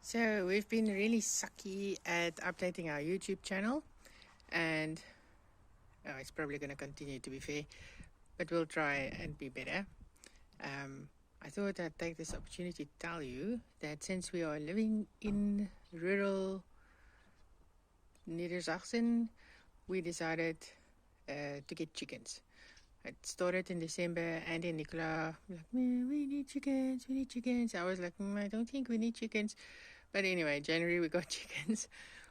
So we've been really sucky at updating our YouTube channel, and it's probably going to continue, to be fair, but we'll try and be better. I thought I'd take this opportunity to tell you that since we are living in rural Niedersachsen, we decided to get chickens. It started in December. Andy and Nicola were like, "Man, we need chickens, we need chickens." I was like, I don't think we need chickens. But anyway, January we got chickens.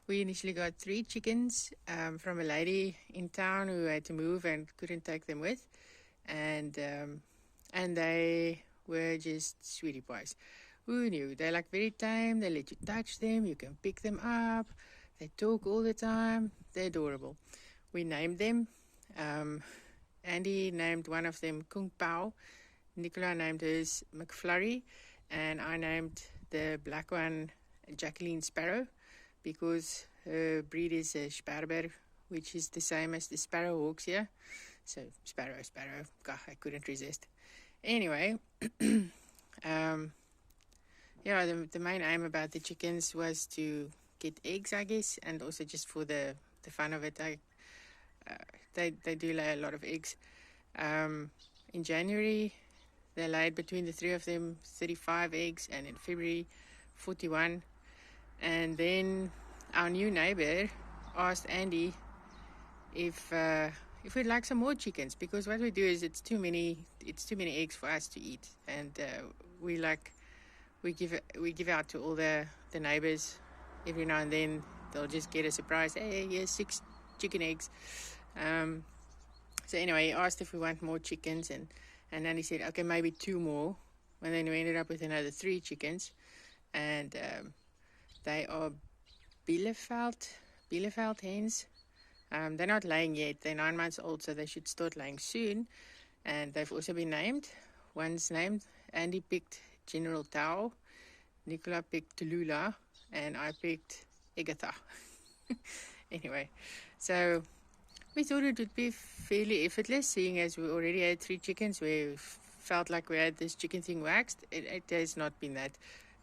We initially got 3 chickens from a lady in town who had to move and couldn't take them with. And they were just sweetie pies. Who knew? They're like very tame. They let you touch them. You can pick them up. They talk all the time. They're adorable. We named them. Andy named one of them Kung Pao. Nicola named hers McFlurry. And I named the black one Jacqueline Sparrow because her breed is a Sparber, which is the same as the sparrowhawks here. So sparrow. God, I couldn't resist. Anyway, the main aim about the chickens was to get eggs, I guess, and also just for the fun of it. They do lay a lot of eggs. In January, they laid between the 3 of them 35 eggs, and in February 41. And then our new neighbor asked Andy if we'd like some more chickens, because what we do is it's too many eggs for us to eat, and we give out to all the neighbors every now and then. They'll just get a surprise. Hey, here's 6 chicken eggs. So anyway, he asked if we want more chickens, and then he said, okay, maybe 2 more. And then we ended up with another 3 chickens, and they are Bielefeld hens. They're not laying yet. They're 9 months old, so they should start laying soon. And they've also been named. One's named, Andy picked General Tao, Nicola picked Tallulah, and I picked Agatha. Anyway, so we thought it would be fairly effortless, seeing as we already had 3 chickens. We felt like we had this chicken thing waxed. It has not been that.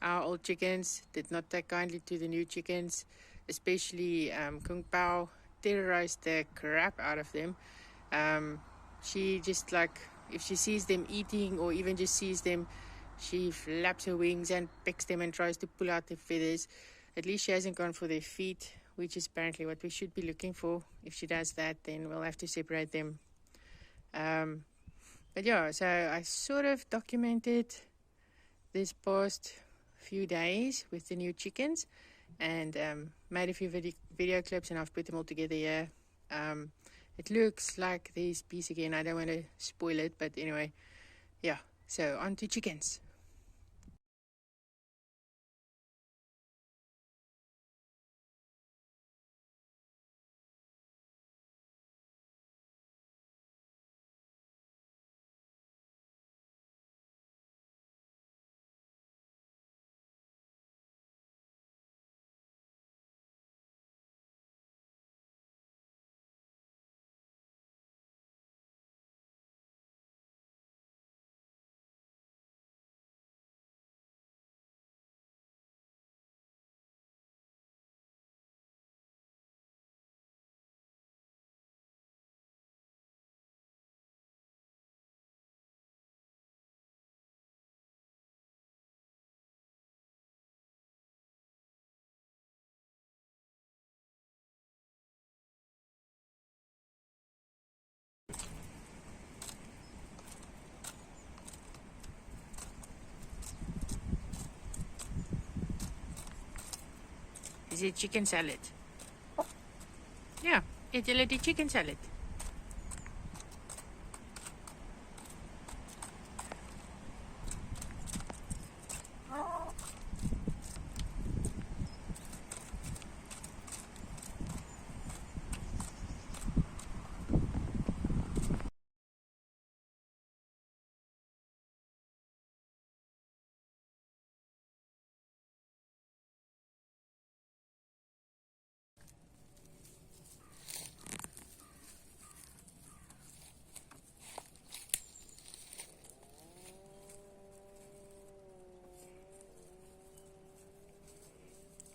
Our old chickens did not take kindly to the new chickens, especially Kung Pao terrorized the crap out of them. She just, like, if she sees them eating or even just sees them, she flaps her wings and pecks them and tries to pull out their feathers. At least she hasn't gone for their feet, which is apparently what we should be looking for. If she does that, then we'll have to separate them. But yeah, so I sort of documented this past few days with the new chickens, and made a few video clips, and I've put them all together here. It looks like there's peace again. I don't want to spoil it, but anyway, yeah. So on to chickens. Is it chicken salad? Yeah, it's a little chicken salad.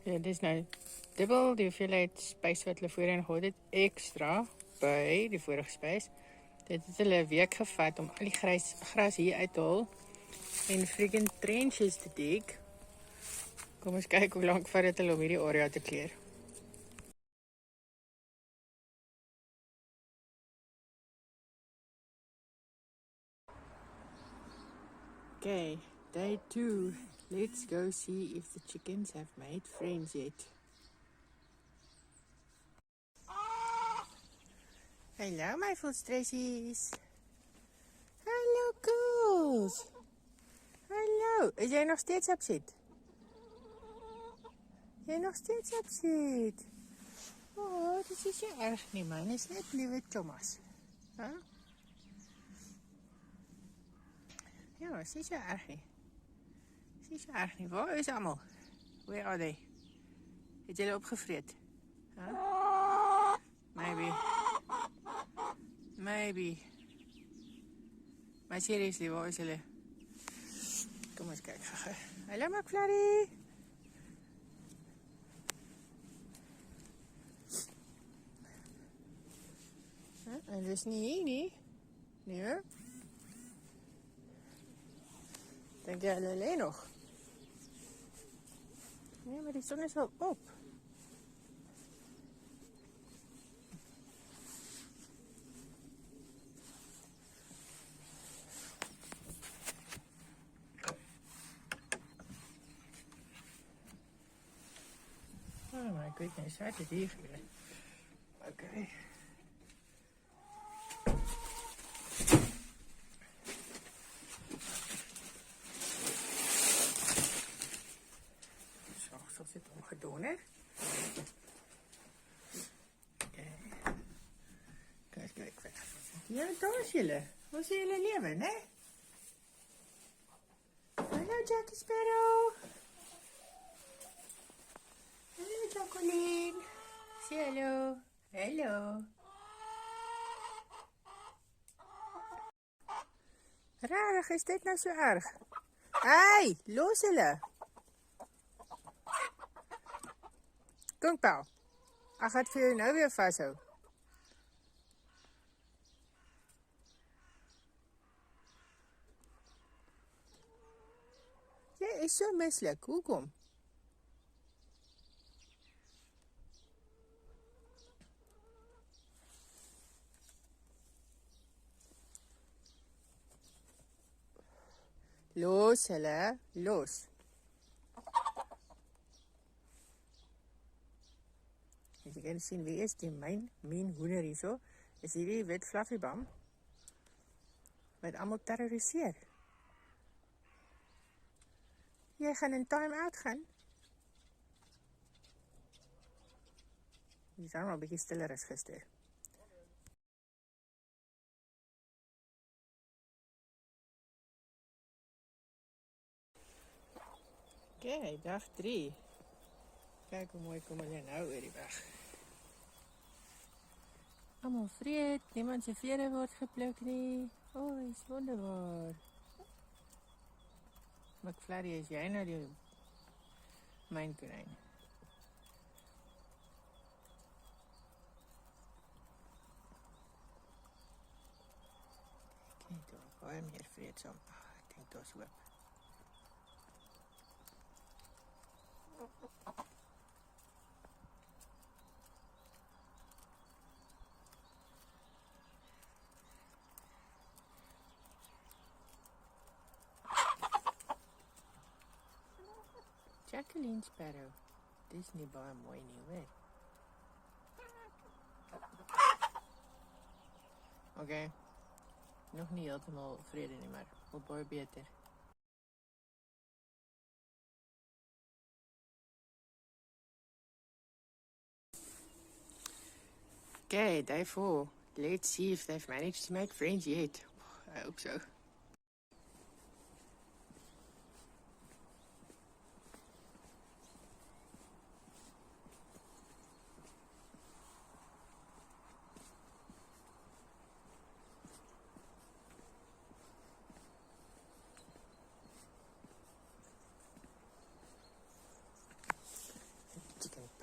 Ja, dis nou dubbel die hoeveelheid spys wat hulle voorheen gehad het, ekstra by die vorige spys. Dit het hulle 'n week gevat om al die gras hier uit te haal en freaking trenches te dig. Kom ons kyk hoe lank vat dit hulle om hierdie area te clear. Okay, day 2. Let's go see if the chickens have made friends yet. Hello, my voelstressies. Hallo, Koos. Hallo. Is jy nog steeds upset? Jy nog steeds upset? Oh, dit is nie erg nie, man. Dit is net liewe Thomas. Huh? Ja, dit is nie erg nie. Dit is nie erg nie. Waar is almal? Where are they? Het julle opgevreet? Huh? Maybe. Maybe. Maar seriously, waar is hulle? Kom ons kyk gou. Hallo McFlurry. Hulle is nie hier nie. Nee. Dink jy hulle lê nog? Nee, maar die son is al op. Oh my goodness, wat het hier gebeur? Okay. Zo zit het omgedonder. Okay. Kijk weg. Ja, daar is jullie. Hoe zijn jullie leven, hè? Hallo Jackie Sparrow. Hallo Jacqueline. Say hallo. Hallo. Rarig, is dit nou zo erg? Hey, los hulle. Kom Paul. Ek gaan vir jou nou weer vashou. Jy is so mislik. Hoekom? Los hulle, los. As jy kan sien wie is die myn hoender hierso, is hierdie wit fluffy bum wat almal terroriseer. Jy gaan in time out gaan. Jy is allemaal 'n bietjie stiller as gister. Okay, dag 3. Kyk hoe mooi kom hulle nou oor die weg. Almal vreed, niemand se vere word gepluk nie. O, is wonderbaar. McFlurry, is jy nou die myn konyn? Ek weet nie, baie meer vreedsaam. Ek dink dit is hoop. Jacqueline Sparrow. Dis nie baie mooi nie, hoor. Okay. Nog nie heeltemal vrede nie, maar op baie beter. Okay, day 4. Let's see if they've managed to make friends yet. I hope so.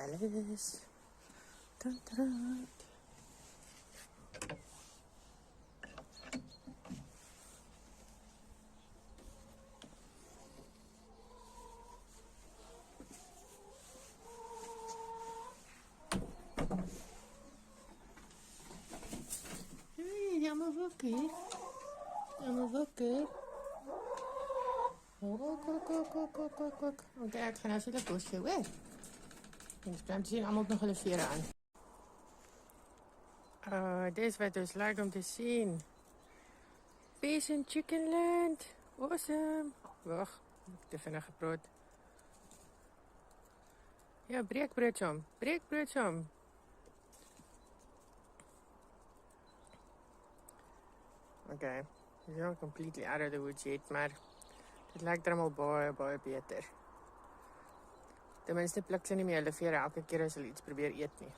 Alice. Dun, dun, dun. Hey, allemaal wakker. Allemaal wakker. Oké, ek gaan nou vir die bos toe, hoor. Ons kan sien allemaal nog hulle vere aan. Dis wat ons like om te sien. Peace in Chicken Land. Awesome. Wag, ek het te vinnig gepraat. Ja, breek brood saam. Breek brood saam. Okay, dis not completely out of the woods yet, maar dit lyk dan al baie beter. Ten minste pluk sy nie meer hulle vere elke keer as hulle iets probeer eet nie.